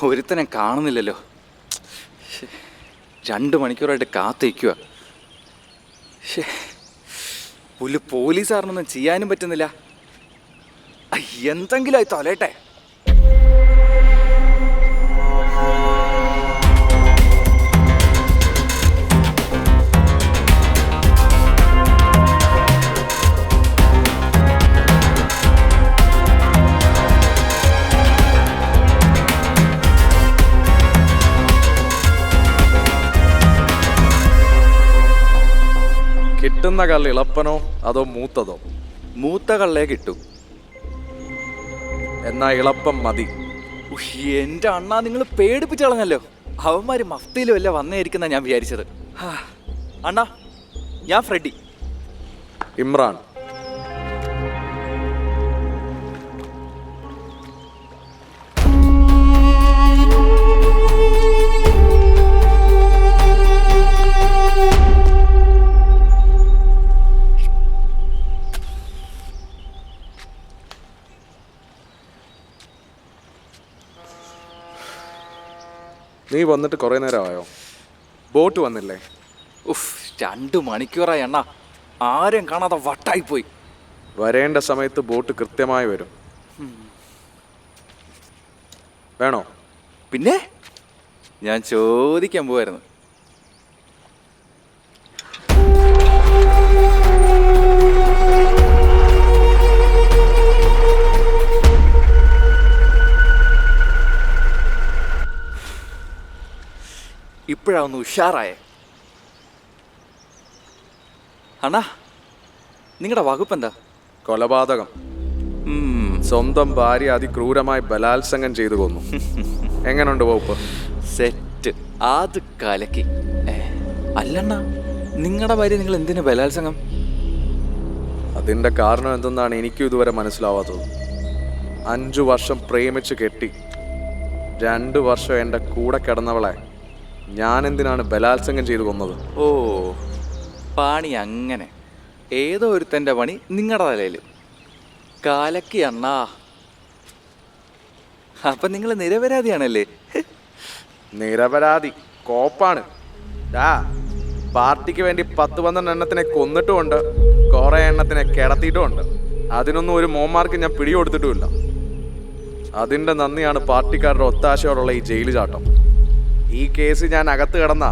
ഒരുത്തനെ കാണുന്നില്ലല്ലോ. 2 മണിക്കൂറായിട്ട് കാത്തിരിക്കുക. പുല്ല് പോലീസുകാരനൊന്നും ചെയ്യാനും പറ്റുന്നില്ല. എന്തെങ്കിലും ആയി തൊലയട്ടെ. കിട്ടുന്ന കള്ള് ഇളപ്പനോ അതോ മൂത്തതോ? മൂത്ത കള്ളേ കിട്ടൂ. എന്നാ ഇളപ്പം മതി. എൻ്റെ അണ്ണാ, നിങ്ങൾ പേടിപ്പിച്ച് കളഞ്ഞല്ലോ. അവന്മാര് മഫ്തിയിലും അല്ല വന്നേരിക്കുന്ന ഞാൻ വിചാരിച്ചത്. അണ്ണാ, ഞാൻ ഫ്രെഡി. ഇമ്രാൻ. നീ വന്നിട്ട് കുറേ നേരമായോ? ബോട്ട് വന്നില്ലേ? 2 മണിക്കൂറായി അണ്ണാ. ആരും കാണാതെ വട്ടായിപ്പോയി. വരേണ്ട സമയത്ത് ബോട്ട് കൃത്യമായി വരും. വേണോ? പിന്നെ ഞാൻ ചോദിക്കാൻ പോവായിരുന്നു. ഇപ്പോഴാണ് ഉഷാറായേ. അണ്ണാ, നിങ്ങളുടെ വകുപ്പ് എന്താ? കൊലപാതകം. സ്വന്തം ഭാര്യ അതിക്രൂരമായി ബലാത്സംഗം ചെയ്തു കൊന്നു. എങ്ങനെയുണ്ട് വകുപ്പ്? സെറ്റ്. അത് കലക്കി. അല്ലണ്ണ, നിങ്ങളുടെ ഭാര്യ നിങ്ങൾ എന്തിനു ബലാത്സംഗം? അതിൻ്റെ കാരണം എന്തെന്നാണ് എനിക്കും ഇതുവരെ മനസ്സിലാവാത്തത്. 5 വർഷം പ്രേമിച്ച് കെട്ടി 2 വർഷം എൻ്റെ കൂടെ കിടന്നവളെ ഞാൻ എന്തിനാണ് ബലാത്സംഗം ചെയ്തു കൊന്നത്? ഓ, പണി അങ്ങനെ. ഏതോ ഒരുത്തൻ്റെ പണി നിങ്ങളുടെ തലയിൽ കാലക്കി അണ്ണാ. അപ്പൊ നിങ്ങൾ നിരപരാധിയാണല്ലേ? നിരപരാധി കോപ്പാണ്. പാർട്ടിക്ക് വേണ്ടി 10-12 എണ്ണത്തിനെ കൊന്നിട്ടുമുണ്ട്, കുറെ എണ്ണത്തിനെ കിടത്തിയിട്ടുമുണ്ട്. അതിനൊന്നും ഒരു മോന്മാർക്ക് ഞാൻ പിടികൊടുത്തിട്ടുമില്ല. അതിൻ്റെ നന്ദിയാണ് പാർട്ടിക്കാരുടെ ഒത്താശയോടുള്ള ഈ ജയിൽ ചാട്ടം. ഈ കേസ് ഞാൻ അകത്ത് കിടന്ന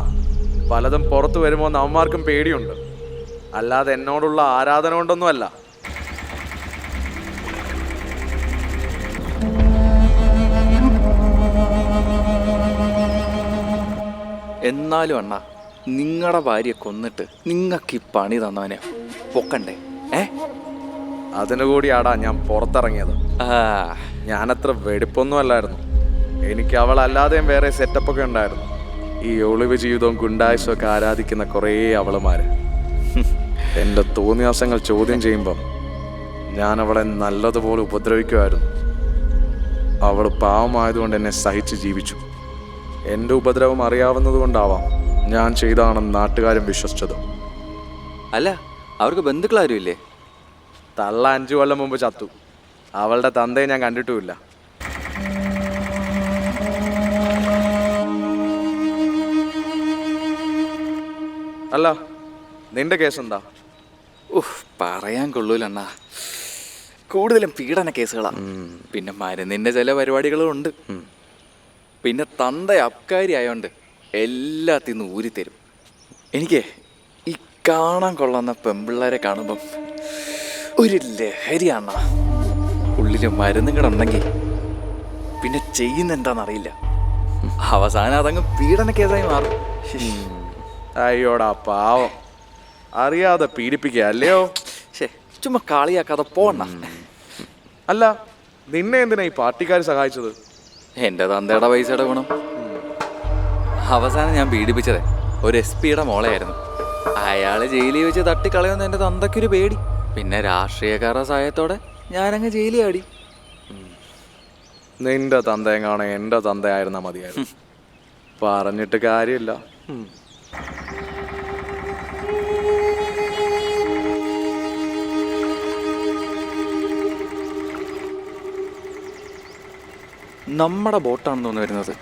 പലതും പുറത്തു വരുമോ എന്ന് അവന്മാർക്കും പേടിയുണ്ട്. അല്ലാതെ എന്നോടുള്ള ആരാധന കൊണ്ടൊന്നുമല്ല. എന്നാലും അണ്ണാ, നിങ്ങളുടെ ഭാര്യ കൊന്നിട്ട് നിങ്ങൾക്ക് ഈ പണി തന്നവനെ പൊക്കണ്ടേ? അതിനു കൂടിയാടാ ഞാൻ പുറത്തിറങ്ങിയത്. ഞാനത്ര വെടിപ്പൊന്നും അല്ലായിരുന്നു. എനിക്ക് അവളല്ലാതെയും വേറെ സെറ്റപ്പൊക്കെ ഉണ്ടായിരുന്നു. ഈ ഒളിവ് ജീവിതവും ഗുണ്ടായുസും ഒക്കെ ആരാധിക്കുന്ന കുറേ അവളുമാര് എൻ്റെ തോന്നിയാസങ്ങൾ ചോദ്യം ചെയ്യുമ്പം ഞാൻ അവളെ നല്ലതുപോലെ ഉപദ്രവിക്കുമായിരുന്നു. അവൾ പാവമായതുകൊണ്ട് എന്നെ സഹിച്ച് ജീവിച്ചു. എൻ്റെ ഉപദ്രവം അറിയാവുന്നത് കൊണ്ടാവാം ഞാൻ ചെയ്താണെന്ന് നാട്ടുകാരും വിശ്വസിച്ചത്. അല്ല, അവർക്ക് ബന്ധുക്കളാരും ഇല്ലേ? തള്ള 5 കൊല്ലം മുമ്പ് ചത്തു. അവളുടെ തന്തയെ ഞാൻ കണ്ടിട്ടുമില്ല. അല്ല, നിന്റെ കേസ് എന്താ? പറയാൻ കൊള്ളൂലണ്ണാ. കൂടുതലും പീഡന കേസുകളാണ്. പിന്നെ മരുന്നിൻ്റെ ചില പരിപാടികളും ഉണ്ട്. പിന്നെ തന്ത അബ്കാരി ആയോണ്ട് എല്ലാത്തിന്ന് ഊരിത്തരും. എനിക്ക് ഈ കാണാൻ കൊള്ളുന്ന പെമ്പിള്ളേരെ കാണുമ്പം ഒരു ലഹരിയാണ. ഉള്ളിൽ മരുന്നും കൂടെ ഉണ്ടെങ്കിൽ പിന്നെ ചെയ്യുന്ന എന്താണെന്നറിയില്ല. അവസാനം അതങ്ങ് പീഡന കേസായി മാറും. അയ്യോടാ പാവം, അറിയാതെ പീഡിപ്പിക്കുക അല്ലയോ? ചുമ്മാ കളിയാക്കാതെ പോണ. അല്ല, നിന്നെ എന്തിനാ ഈ പാർട്ടിക്കാർ സഹായിച്ചത്? എൻ്റെ തന്തയുടെ പൈസയുടെ ഗുണം. അവസാനം ഞാൻ പീഡിപ്പിച്ചത് ഒരു SP-യുടെ മോളെയായിരുന്നു. അയാൾ ജയിലിൽ വെച്ച് തട്ടിക്കളയുന്ന എൻ്റെ തന്തയ്ക്കൊരു പേടി. പിന്നെ രാഷ്ട്രീയക്കാരുടെ സഹായത്തോടെ ഞാനങ്ങ് ജയിലിൽ ആടി. നിന്റെ തന്തയെങ്ങാണോ എൻ്റെ തന്തയായിരുന്നാ മതിയായിരുന്നു. പറഞ്ഞിട്ട് കാര്യമില്ല. നമ്മുടെ ബോട്ടാണെന്ന് തോന്നുന്നു വരുന്നത്.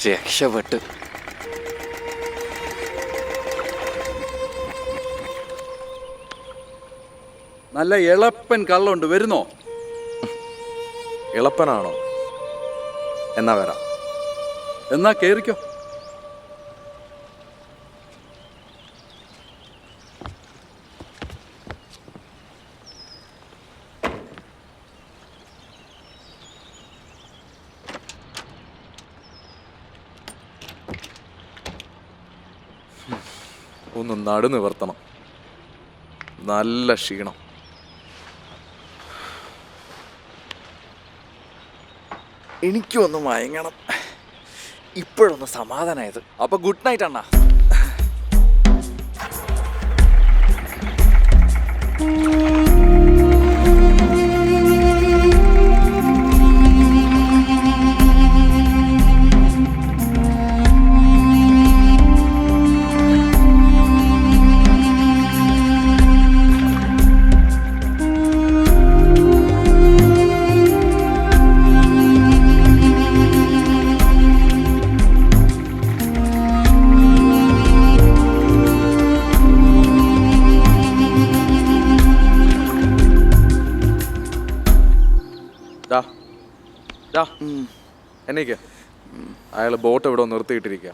രക്ഷപ്പെട്ട്. നല്ല എളപ്പൻ കള്ളുണ്ട്, വരുന്നോ? എളുപ്പനാണോ? എന്നാ വരാം. എന്നാ കേറിക്കോ. ഒന്ന് നടു നിവർത്തണം. നല്ല ക്ഷീണം. എനിക്കൊന്ന് മയങ്ങണം. ഇപ്പോഴൊന്ന് സമാധാനമായത്. അപ്പൊ ഗുഡ് നൈറ്റ് അണ്ണാ. എന്നേക്ക് അയാൾ ബോട്ട് ഇവിടെ നിർത്തിയിട്ടിരിക്കുക.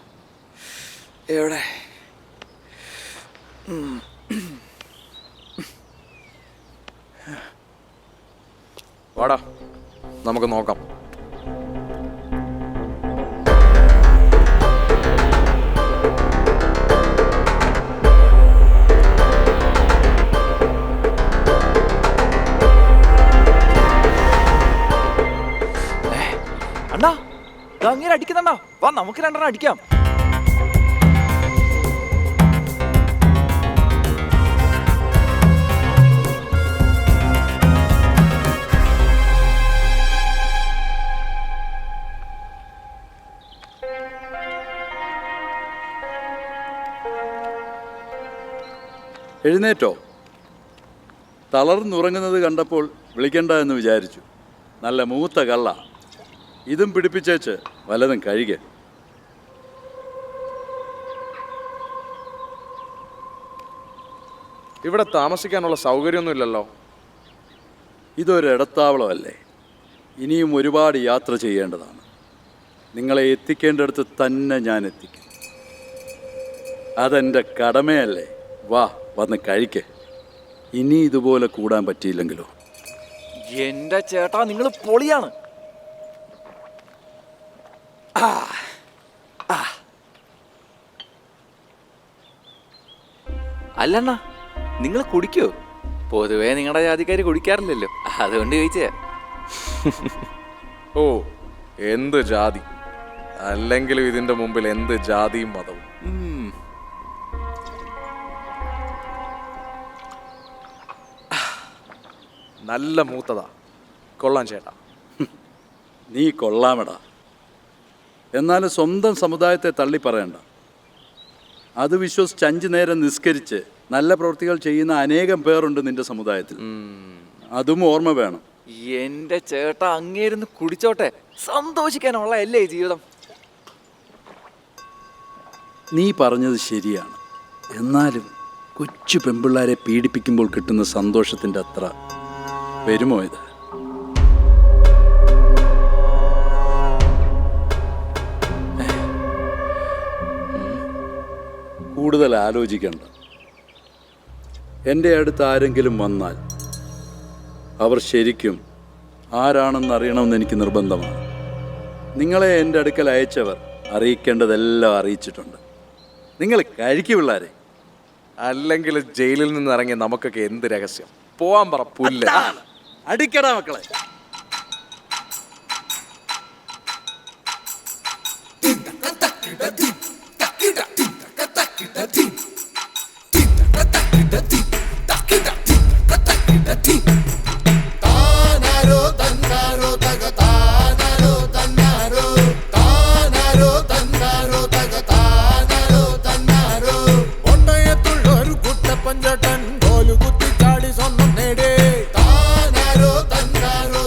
എവിടെ? വാടാ, നമുക്ക് നോക്കാം. അണ്ണാ അങ്ങനെ അടിക്കുന്നണ്ണാ, വാ നമുക്ക് രണ്ടെണ്ണം അടിക്കാം. എഴുന്നേറ്റോ? തളർന്നുറങ്ങുന്നത് കണ്ടപ്പോൾ വിളിക്കണ്ട എന്ന് വിചാരിച്ചു. നല്ല മൂത്ത കള്ള. ഇതും പിടിപ്പിച്ചേച്ച് വല്ലതും കഴുകെ. ഇവിടെ താമസിക്കാനുള്ള സൗകര്യമൊന്നും ഇല്ലല്ലോ. ഇതൊരിടത്താവളമല്ലേ, ഇനിയും ഒരുപാട് യാത്ര ചെയ്യേണ്ടതാണ്. നിങ്ങളെ എത്തിക്കേണ്ടടുത്ത് തന്നെ ഞാൻ എത്തിക്കും. അതെൻ്റെ കടമയല്ലേ. വാ, വന്ന് കഴിക്ക്. ഇനി ഇതുപോലെ കൂടാൻ പറ്റിയില്ലെങ്കിലോ? എന്റെ ചേട്ടാ, നിങ്ങൾ പൊളിയാണ്. അല്ലണ്ണ, നിങ്ങൾ കുടിക്കോ? പൊതുവേ നിങ്ങളുടെ ജാതിക്കാര് കുടിക്കാറില്ലല്ലോ, അതുകൊണ്ട് ചോദിച്ചേ. ഓ, എന്ത് ജാതി അല്ലെങ്കിലും ഇതിന്റെ മുമ്പിൽ എന്ത് ജാതിയും മതവും. നല്ല മൂത്തതാ. കൊള്ളാൻ ചേട്ടാ. നീ കൊള്ളാമടാ. എന്നാലും സ്വന്തം സമുദായത്തെ തള്ളി പറയണ്ട. അത് വിശ്വസിച്ച് 5 നേരം നിസ്കരിച്ച് നല്ല പ്രവൃത്തികൾ ചെയ്യുന്ന അനേകം പേരുണ്ട് നിന്റെ സമുദായത്തിൽ. അതും ഓർമ്മ വേണം. എന്റെ ചേട്ടാ, അങ്ങേരുന്ന് കുടിച്ചോട്ടെ, സന്തോഷിക്കാനുള്ള അല്ലേ ജീവിതം. നീ പറഞ്ഞത് ശരിയാണ്. എന്നാലും കൊച്ചു പെമ്പിള്ളാരെ പീഡിപ്പിക്കുമ്പോൾ കിട്ടുന്ന സന്തോഷത്തിൻ്റെ അത്ര വരുമോ ഇത്? കൂടുതൽ ആലോചിക്കണ്ട. എൻ്റെ അടുത്ത് ആരെങ്കിലും വന്നാൽ അവർ ശരിക്കും ആരാണെന്ന് അറിയണമെന്ന് എനിക്ക് നിർബന്ധമാണ്. നിങ്ങളെ എൻ്റെ അടുക്കൽ അയച്ചവർ അറിയിക്കേണ്ടതെല്ലാം അറിയിച്ചിട്ടുണ്ട്. നിങ്ങൾ കഴിക്കു പിള്ളാരെ. അല്ലെങ്കിൽ ജയിലിൽ നിന്ന് ഇറങ്ങിയ നമുക്കൊക്കെ എന്ത് രഹസ്യം. പോവാൻ പറ പുല്ല. അടിക്കടാ മക്കളെ. പഞ്ചട്ടൻ കോലുകുത്തി ചാടി സ്വന്തം നേടേ. താനാരോ തന്നാരോ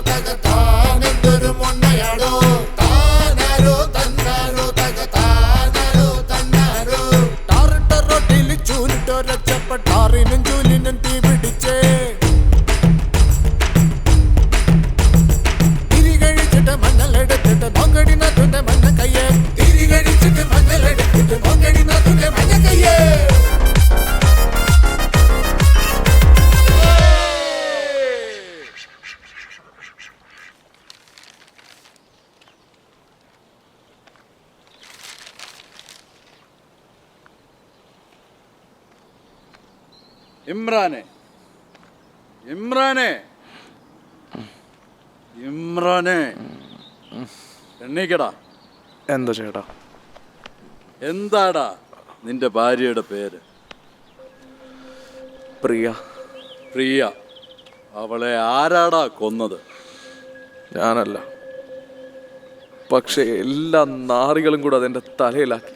ഇമ്രാനെ ഇമ്രാനെ ഇമ്രാനെ എണ്ണീക്കടാ. എന്താ ചേട്ടാ? എന്താടാ നിന്റെ ഭാര്യയുടെ പേര്? പ്രിയ. പ്രിയ. അവളെ ആരാടാ കൊന്നത്? ഞാനല്ല, പക്ഷെ എല്ലാ നാറികളും കൂടെ അതെന്റെ തലയിലാക്കി.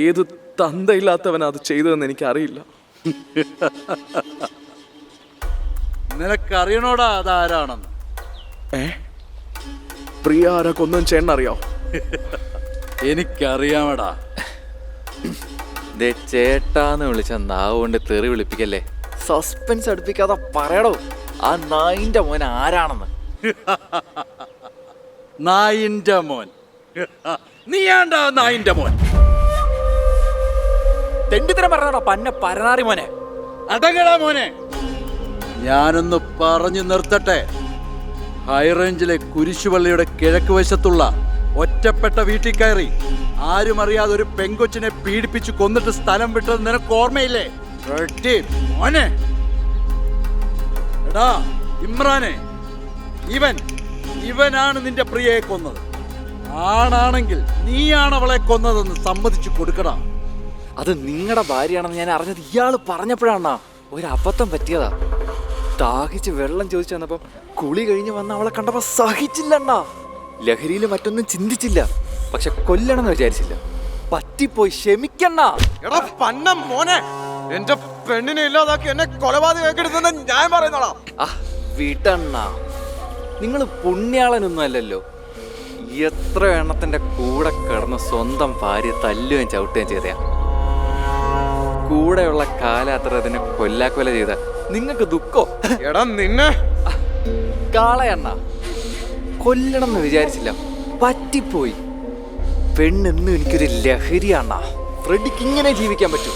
ഏത് തന്തയില്ലാത്തവനാ അത് ചെയ്തതെന്ന് എനിക്കറിയില്ല. നിനക്കറിയണോടാ അതാരാണെന്ന്? പ്രിയ ആരാ കൊന്നും ചേട്ടനറിയോ? എനിക്കറിയാമടാ. ദേ ചേട്ടാന്ന് വിളിച്ച നാവ് കൊണ്ട് തെറി വിളിപ്പിക്കല്ലേ. സസ്പെൻസ് അടുപ്പിക്കാതെ പറയടോ ആ നായിന്റെ മോൻ ആരാണെന്ന്. നായിന്റെ മോൻ? നീയാണ്ടാ നായിന്റെ മോൻ? തെണ്ടിത്തരം പറഞ്ഞോടാ പന്ന പരനാറി മോനെ. അടങ്ങടാ മോനെ. ഞാനൊന്ന് പറഞ്ഞു നിർത്തട്ടെ. ഹൈറേഞ്ചിലെ കുരിശുപള്ളിയുടെ കിഴക്ക് വശത്തുള്ള ഒറ്റപ്പെട്ട വീട്ടിൽ കയറി ആരും അറിയാതെ ഒരു പെങ്കൊച്ചിനെ പീഡിപ്പിച്ച് കൊന്നിട്ട് സ്ഥലം വിട്ടത് നിനക്ക് ഓർമ്മയില്ലേ? മോനെ എടാ ഇമ്രാനെ, ഇവനാണ് നിന്റെ പ്രിയയെ കൊന്നത്. ആണാണെങ്കിൽ നീയാണ് അവളെ കൊന്നതെന്ന് സമ്മതിച്ചു കൊടുക്കടാ. അത് നിങ്ങളുടെ ഭാര്യയാണെന്ന് ഞാൻ അറിഞ്ഞത് ഇയാള് പറഞ്ഞപ്പോഴാണാ. ഒരു അബദ്ധം പറ്റിയതാ. ദാഹിച്ച് വെള്ളം ചോദിച്ചു വന്നപ്പം കുളി കഴിഞ്ഞ് വന്ന അവളെ കണ്ടപ്പോ സഹിച്ചില്ലണ്ണാ. ലഹരിയിൽ മറ്റൊന്നും ചിന്തിച്ചില്ല, പക്ഷെ കൊല്ലണമെന്ന് വിചാരിച്ചില്ല. പറ്റിപ്പോയി, ക്ഷമിക്കണ്ണ. എടാ പന്ന മോനെ, എന്റെ പെണ്ണിനെ ഇല്ലാതാക്കി എന്നെ കൊലപാതകമാക്കിയെടുത്തെന്ന് ഞാൻ പറയുന്നോളാ. ആ വിടണ്ണ, നിങ്ങൾ പുണ്യാളനൊന്നും അല്ലല്ലോ. എത്ര എണ്ണത്തിന്റെ കൂടെ കിടന്ന് സ്വന്തം ഭാര്യ തല്ലുകയും ചവിട്ടുകയും ചെയ്ത കൂടെയുള്ള കാലാത്ര അതിനെ കൊല്ലാക്കൊല ചെയ്ത നിങ്ങൾക്ക് ദുഃഖോ? എടാ നിന്നെ കാളയണ്ണ, കൊല്ലണം എന്ന് വിചാരിച്ചില്ല, പറ്റിപ്പോയി. പെണ്ണെന്നും എനിക്കൊരു ലഹരിയാണ്ണ. ഫ്രെഡിക്ക് ഇങ്ങനെ ജീവിക്കാൻ പറ്റൂ.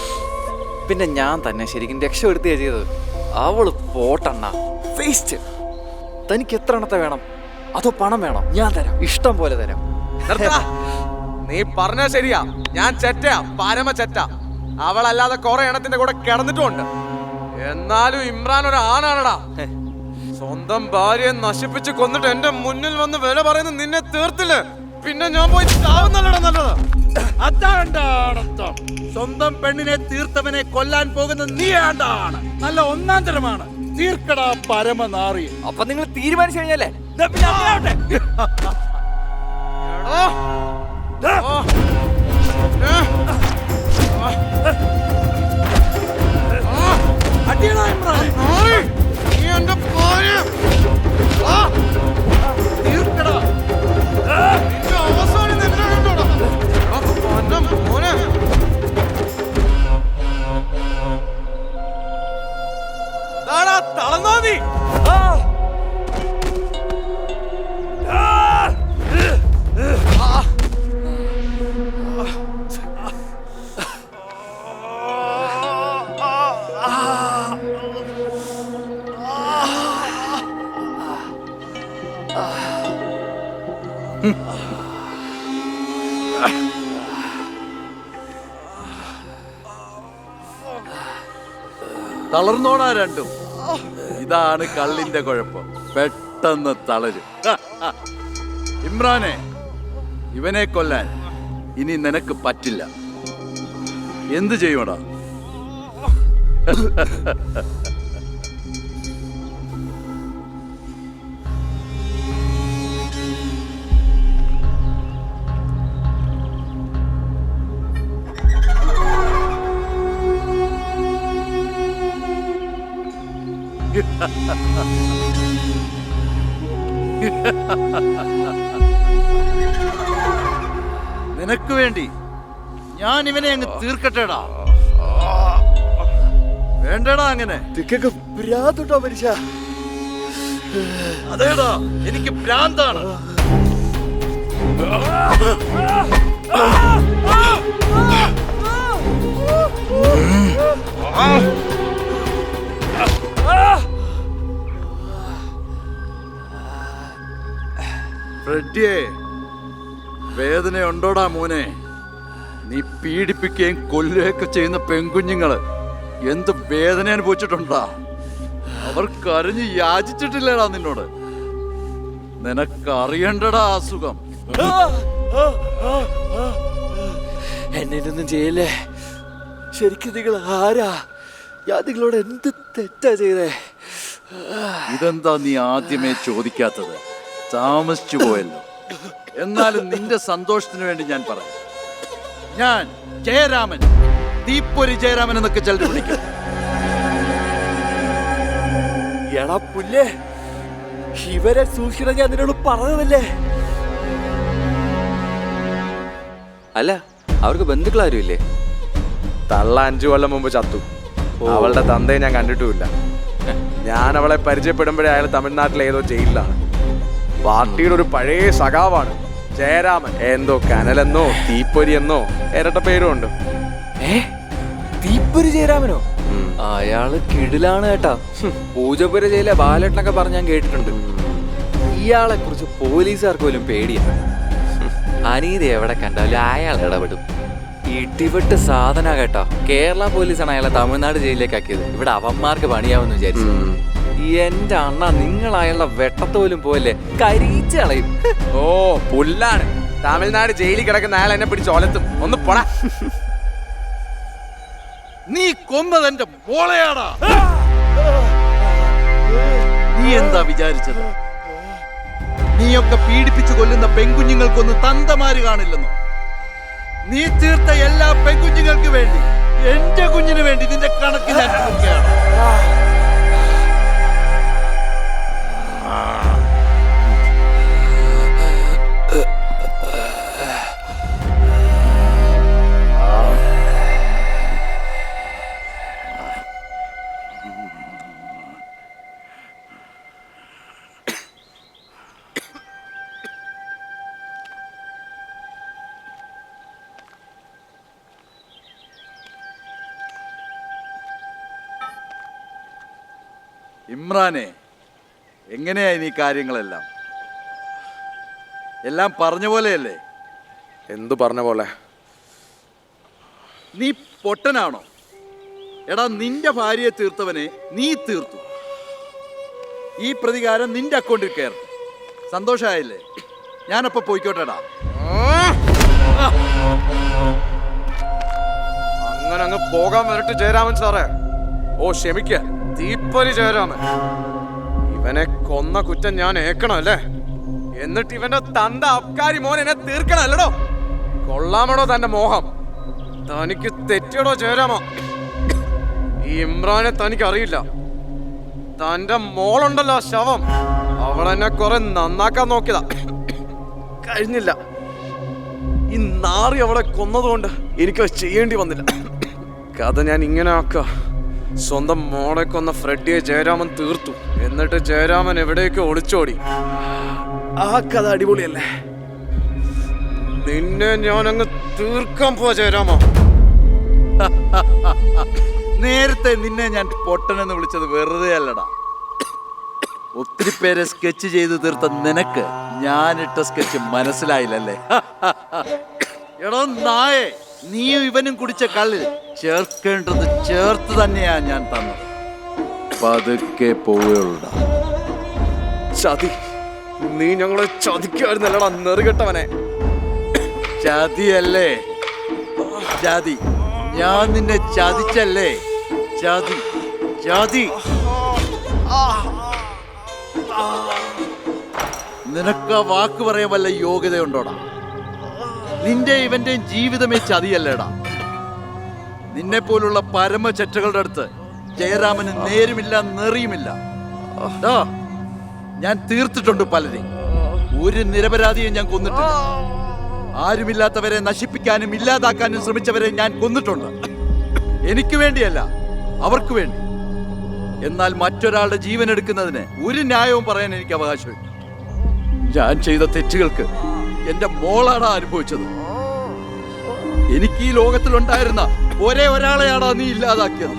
പിന്നെ ഞാൻ തന്നെ ശരിക്കും രക്ഷപ്പെടുത്തുക ചെയ്തത്. അവള് പോട്ടണ്ണ, വേസ്റ്റ്. തനിക്ക് എത്ര എണ്ണത്തെ വേണം? അതോ പണം വേണം? ഞാൻ തരാം, ഇഷ്ടം പോലെ തരാം. നീ പറഞ്ഞ ശരിയാ, ഞാൻ ചെറ്റയാ, പരമ ചെറ്റ. അവളല്ലാതെ കുറെ എണ്ണത്തിന്റെ കൂടെ കിടന്നിട്ടുമുണ്ട്. എന്നാലും ഇമ്രാൻ ഒരു ആണാണടാ. സ്വന്തം ഭാര്യയെ നശിപ്പിച്ച് കൊന്നിട്ട് എന്റെ മുന്നിൽ വന്ന് വില പറയുന്ന നിന്നെ തീർത്തില്ലേ? പിന്നെ ഞാൻ പോയി ചാവുന്നല്ലടാ നല്ലത്. അതാണ്ടാണ് സ്വന്തം പെണ്ണിനെ തീർത്തവനെ കൊല്ലാൻ പോകുന്ന നീയാണ്ടാണ്. നല്ല ഒന്നാം തരമാണ്. തീർക്കടാ പരമനാറി. അപ്പൊ നിങ്ങൾ തീരുമാനിച്ചു കഴിഞ്ഞല്ലേ? അടിയടാ ഇമ്രാൻ. തീർക്കടാ. തളർന്നോ നീ? തളർന്നോടാ രണ്ടും. ഇതാണ് കള്ളിന്റെ കുഴപ്പം, പെട്ടെന്ന് തളരും. ഇമ്രാനെ, ഇവനെ കൊല്ലാൻ ഇനി നിനക്ക് പറ്റില്ല. എന്തു ചെയ്യണടാ? നിനക്ക് വേണ്ടി ഞാൻ ഇവനെ അങ്ങ് തീർക്കട്ടെടാ. വേണ്ടടാ അങ്ങനെ. അതേടാ, എനിക്ക് ഭ്രാന്താണ്. ഫ്രെഡിയെ, വേദനയുണ്ടോടാ മോനെ? നീ പീഡിപ്പിക്കുകയും കൊല്ലുകയൊക്കെ ചെയ്യുന്ന പെൺകുഞ്ഞുങ്ങള് എന്ത് വേദന അനുഭവിച്ചിട്ടുണ്ടാ? അവർ കരഞ്ഞ് യാചിച്ചിട്ടില്ലേടാ നിന്നോട്? നിനക്കറിയണ്ടടാ അസുഖം. എന്നൊന്നും ചെയ്യല്ലേ. ശരിക്കും നിങ്ങൾ ആരാ? ഞാൻ നിങ്ങളോട് എന്ത് തെറ്റാ ചെയ്തേ? ഇതെന്താ നീ ആദ്യമേ ചോദിക്കാത്തത്? താമസിച്ചു പോയല്ലോ. എന്നാലും നിന്റെ സന്തോഷത്തിന് വേണ്ടി ഞാൻ പറയാം. ഞാൻ ജയരാമൻ, തീപ്പൊരി ജയരാമൻ എന്നൊക്കെ ചിലർ വിളിക്കും. എടാ പുല്ലേ, ഇവരെ സൂക്ഷിക്കണം ഞാൻ നിന്നോട് പറഞ്ഞതല്ലേ? അല്ല, അവർക്ക് ബന്ധുക്കളാരും ഇല്ലേ? തള്ള 5 കൊല്ലം മുമ്പ് ചത്തു. അവളുടെ തന്തയെ ഞാൻ കണ്ടിട്ടുമില്ല. ഞാൻ അവളെ പരിചയപ്പെടുമ്പോഴേ അയാൾ തമിഴ്നാട്ടിലെ ഏതോ ജയിലിലാണ്. പാർട്ടിയുടെ ഒരു പഴയ സഖാവാണ് ജയരാമൻ. എന്തോ കനലെന്നോ തീപ്പൊരി എന്നോ ഇരട്ട പേരും ഉണ്ട്. തീപ്പൊരി ജയരാമനോ? അയാള് കിടിലാണ് കേട്ടാ. പൂജപ്പുര ജയിലെ ബാലേട്ടനൊക്കെ പറഞ്ഞ് ഞാൻ കേട്ടിട്ടുണ്ട്. ഇയാളെ കുറിച്ച് പോലീസുകാർക്ക് പോലും പേടിയാണ്. അനീതി എവിടെ കണ്ടാലും അയാൾ ഇടപെടും. ഇടിപെട്ട് സാധന കേട്ടോ. കേരള പോലീസാണ് അയാളെ തമിഴ്നാട് ജയിലിലേക്ക് ആക്കിയത്. ഇവിടെ അവന്മാർക്ക് പണിയാവെന്ന് വിചാരിച്ചു. എന്റെ അണ്ണ, നിങ്ങൾ അയാളുടെ വെട്ടത്തോലും പോയല്ലേ, കരിയിച്ച് കളയും. ഓ പുല്ലാണ്. തമിഴ്നാട് ജയിലിൽ കിടക്കുന്ന അയാൾ എന്നെ പിടിച്ച് ഒലത്തും. ഒന്ന് പോടാ. നീ കൊന്നതെന്റെ മോളെയാടാ. നീ എന്താ വിചാരിച്ചത്? നീയൊക്കെ പീഡിപ്പിച്ചു കൊല്ലുന്ന പെൺകുഞ്ഞുങ്ങൾക്കൊന്നും തന്തമാര് കാണില്ലെന്നോ? നീ തീർത്ത എല്ലാ പെൺകുഞ്ഞുങ്ങൾക്ക് വേണ്ടി എന്റെ കുഞ്ഞിന് വേണ്ടി നിന്റെ കണക്ക് ഞാൻ കൊടുക്കുകയാണ്. ഇമ്രാനെ, എങ്ങനെയാ ഈ കാര്യങ്ങളെല്ലാം? എല്ലാം പറഞ്ഞ പോലെയല്ലേ? എന്തു പറഞ്ഞ പോലെ? നീ പൊട്ടനാണോ? എടാ, നിന്റെ ഭാര്യയെ തീർത്തവനെ നീ തീർത്തു. ഈ പ്രതികാരം നിന്റെ അക്കൗണ്ടിൽ കയറും. സന്തോഷമായില്ലേ? ഞാനപ്പോ പോയിക്കോട്ടെടാ. അങ്ങനെ അങ്ങ് പോകാൻ വരട്ടെ ജയരാമൻ സാറേ. ഓ ക്ഷമിക്ക, തീപ്പൊരി ജയരാമൻ. ഇവനെ കൊന്ന കുറ്റം ഞാൻ ഏക്കണം അല്ലേ? എന്നിട്ട് ഇവന്റെ തന്ത അബ്കാരി മോൻ എന്നെ തീർക്കണം അല്ലടോ? കൊള്ളാമടോ തന്റെ മോഹം. തനിക്ക് തെറ്റിയടോ ജയരാമ. ഈ ഇമ്രാനെ തനിക്ക് അറിയില്ല. തന്റെ മോളുണ്ടല്ലോ ശവം, അവളെന്നെ കുറെ നന്നാക്കാൻ നോക്കിയതാ. കഴിഞ്ഞില്ല. ഈ നാറി അവളെ കൊന്നതുകൊണ്ട് എനിക്കത് ചെയ്യേണ്ടി വന്നില്ല. കഥ ഞാൻ ഇങ്ങനെ ആക്ക. സ്വന്തം മോളെ കൊന്ന ഫ്രെഡിയെ ജയരാമൻ തീർത്തു. എന്നിട്ട് ജയരാമൻ എവിടേക്ക് ഒളിച്ചോടി. ആ കഥ അടിപൊളിയല്ലേ? നിന്നെ ഞാൻ അങ്ങ് തീർക്കാൻ പോവാ ജയരാമ. നേരത്തെ നിന്നെ ഞാൻ പൊട്ടനെന്ന് വിളിച്ചത് വെറുതെ അല്ലടാ. ഒത്തിരി പേരെ സ്കെച്ച് ചെയ്ത് തീർത്ത നിനക്ക് ഞാനിട്ട സ്കെച്ച് മനസ്സിലായില്ലല്ലേ? എടോ നായേ, നീയും ഇവനും കുടിച്ച കള്ളിൽ ചേർക്കേണ്ടത് ചേർത്ത് തന്നെയാ ഞാൻ തന്നത്. പതുക്കെ പോവുകയുള്ളൂ. ചതി, നീ ഞങ്ങളെ ചതിക്കായിരുന്നല്ലടാ നെറുകെട്ടവനെ. ചതിയല്ലേ? ചതി. ഞാൻ നിന്നെ ചതിച്ചല്ലേ? ചതി, ചതി. നിനക്ക് ആ വാക്ക് പറയാൻ വല്ല യോഗ്യതയുണ്ടോടാ? നിന്റെ ഇവന്റെയും ജീവിതമേ ചതിയല്ലേടാ. നിന്നെ പോലുള്ള പരമചറ്റകളുടെ അടുത്ത് ജയരാമന് നേരുമില്ല നെറിയുമില്ല. ഞാൻ തീർത്തിട്ടുണ്ട് പലരെയും. ഒരു നിരപരാധിയെ ഞാൻ കൊന്നിട്ടില്ല. ആരുമില്ലാത്തവരെ നശിപ്പിക്കാനും ഇല്ലാതാക്കാനും ശ്രമിച്ചവരെ ഞാൻ കൊന്നിട്ടുണ്ട്. എനിക്ക് വേണ്ടിയല്ല, അവർക്ക് വേണ്ടി. എന്നാൽ മറ്റൊരാളുടെ ജീവൻ എടുക്കുന്നതിന് ഒരു ന്യായവും പറയാൻ എനിക്ക് അവകാശമില്ല. ഞാൻ ചെയ്ത തെറ്റുകൾക്ക് എന്റെ മോളാടാ അനുഭവിച്ചത്. എനിക്ക് ഈ ലോകത്തിലുണ്ടായിരുന്ന ഒരേ ഒരാളെയാടാ നീ ഇല്ലാതാക്കിയത്.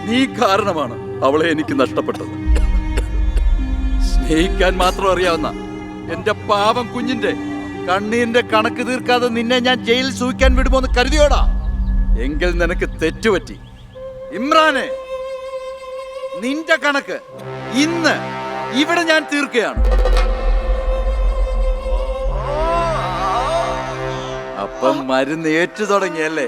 നീ കാരണമാണ് അവളെ എനിക്ക് നഷ്ടപ്പെട്ടത്. സ്നേഹിക്കാൻ മാത്രം അറിയാവുന്ന എന്റെ പാവം കുഞ്ഞിന്റെ കണ്ണീരിന്റെ കണക്ക് തീർക്കാതെ നിന്നെ ഞാൻ ജയിലിൽ സൂക്ഷിക്കാൻ വിടുമോന്ന് കരുതിയോടാ? എങ്കിൽ നിനക്ക് തെറ്റുപറ്റി. ഇമ്രാനെ, നിന്റെ കണക്ക് ഇന്ന് ഇവിടെ ഞാൻ തീർക്കുകയാണ്. അപ്പം മരുന്ന് ഏറ്റു തുടങ്ങിയല്ലേ?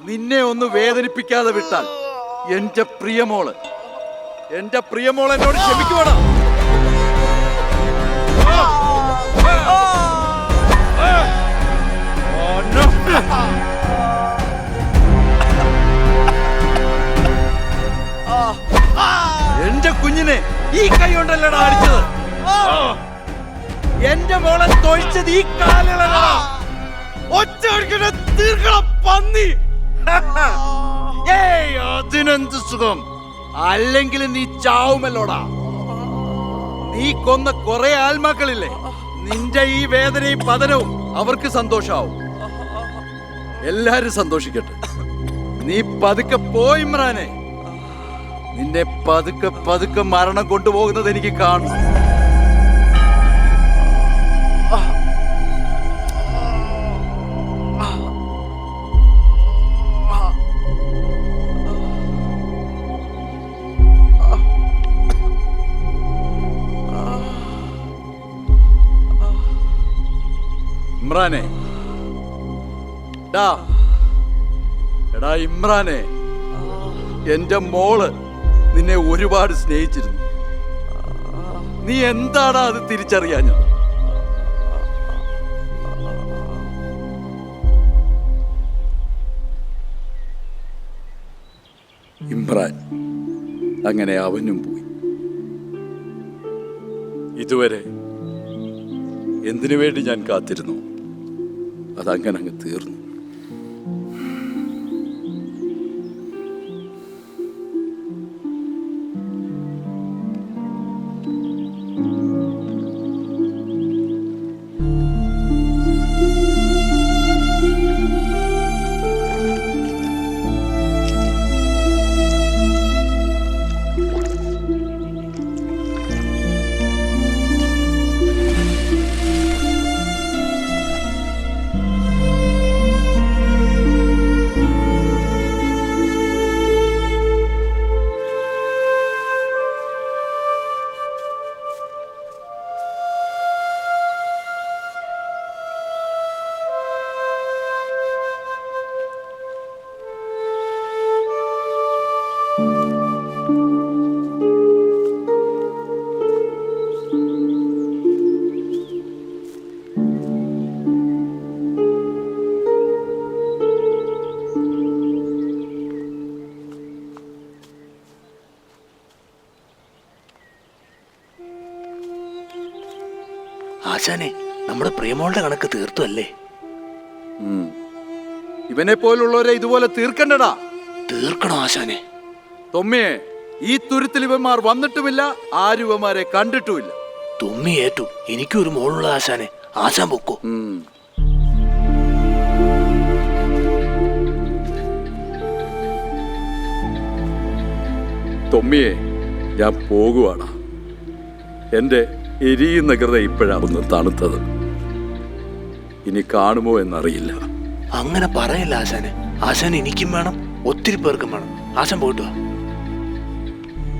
നിന്നെ ഒന്ന് വേദനിപ്പിക്കാതെ വിട്ടാൽ എന്റെ പ്രിയമോള് എന്നോട് ക്ഷമിക്കുവാടാ. എന്റെ കുഞ്ഞിനെ ഈ കൈ കൊണ്ടല്ലടാ അടിച്ചത്. എന്റെ മോളെ തൊഴിച്ചത് ഈ കാലിലല്ലടാ. ഒറ്റ തീർക്കണം പന്നി. ഏയ്, അതിനെന്ത് സുഖം? അല്ലെങ്കിൽ നീ ചാവുമല്ലോടാ. നീ കൊന്ന കുറെ ആത്മാക്കളില്ലേ, നിന്റെ ഈ വേദനയും പതനവും അവർക്ക് സന്തോഷാവും. എല്ലാരും സന്തോഷിക്കട്ടെ. നീ പതുക്കെ പോയി ഇമ്രാനെ. നിന്നെ പതുക്കെ പതുക്കെ മരണം കൊണ്ടുപോകുന്നത് എനിക്ക് കാണും. ഇമ്രാനെ, എടാ ഇമ്രാനെ, എന്റെ മോള് നിന്നെ ഒരുപാട് സ്നേഹിച്ചിരുന്നു. നീ എന്താടാ അത് തിരിച്ചറിയാഞ്ഞത്? ഇമ്രാൻ, അങ്ങനെ അവനും പോയി. ഇതുവരെ എന്തിനു വേണ്ടി ഞാൻ കാത്തിരുന്നു, അതങ്ങനെ അങ്ങ് തീർന്നു. ആശാനെ, നമ്മുടെ പ്രിയമോളുടെ കണക്ക് തീർത്തു അല്ലേ? ഇവനെ പോലുള്ളവരെ ഇതുപോലെ തീർക്കണ്ടടാ. തീർക്കണോ ആശാനെ? തൊമ്മിയെ, ഈ തുരുത്തിൽ ഇവന്മാർ വന്നിട്ടുമില്ല, ആരും ഇവന്മാരെ കണ്ടിട്ടുമില്ല. തുമ്മി ഏറ്റു. എനിക്കൊരു മോളുള്ള ആശാനെ. ആശാൻ പൊക്കോ. തൊമ്മിയെ, ഞാൻ പോകുവാടാ. എന്റെ എരിയുന്ന ഹൃദയം ഇപ്പോഴാവുന്നു തണുത്തത്. ഇനി കാണുമോ എന്നറിയില്ല. അങ്ങനെ പറയല്ല ആശാനെ. ആശാൻ എനിക്കും വേണം, ഒത്തിരി പേർക്കും വേണം. ആശാൻ പോയിട്ട് വാ.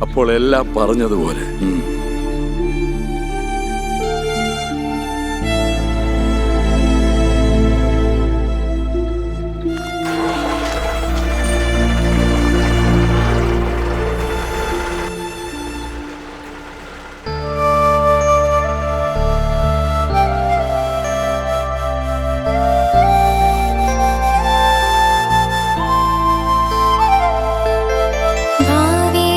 അപ്പോൾ എല്ലാം പറഞ്ഞതുപോലെ. വാവേ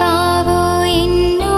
വാവോ എന്നോ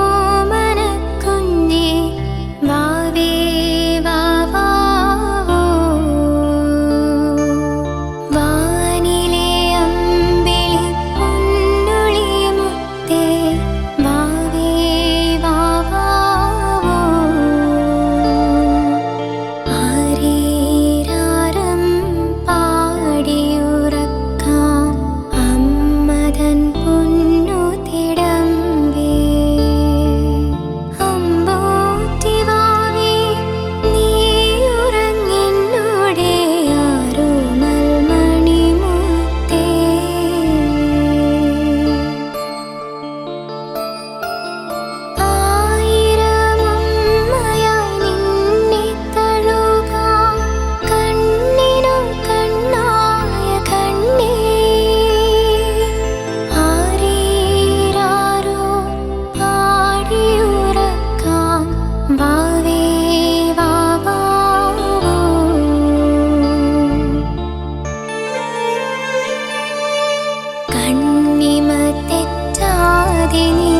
നദിനി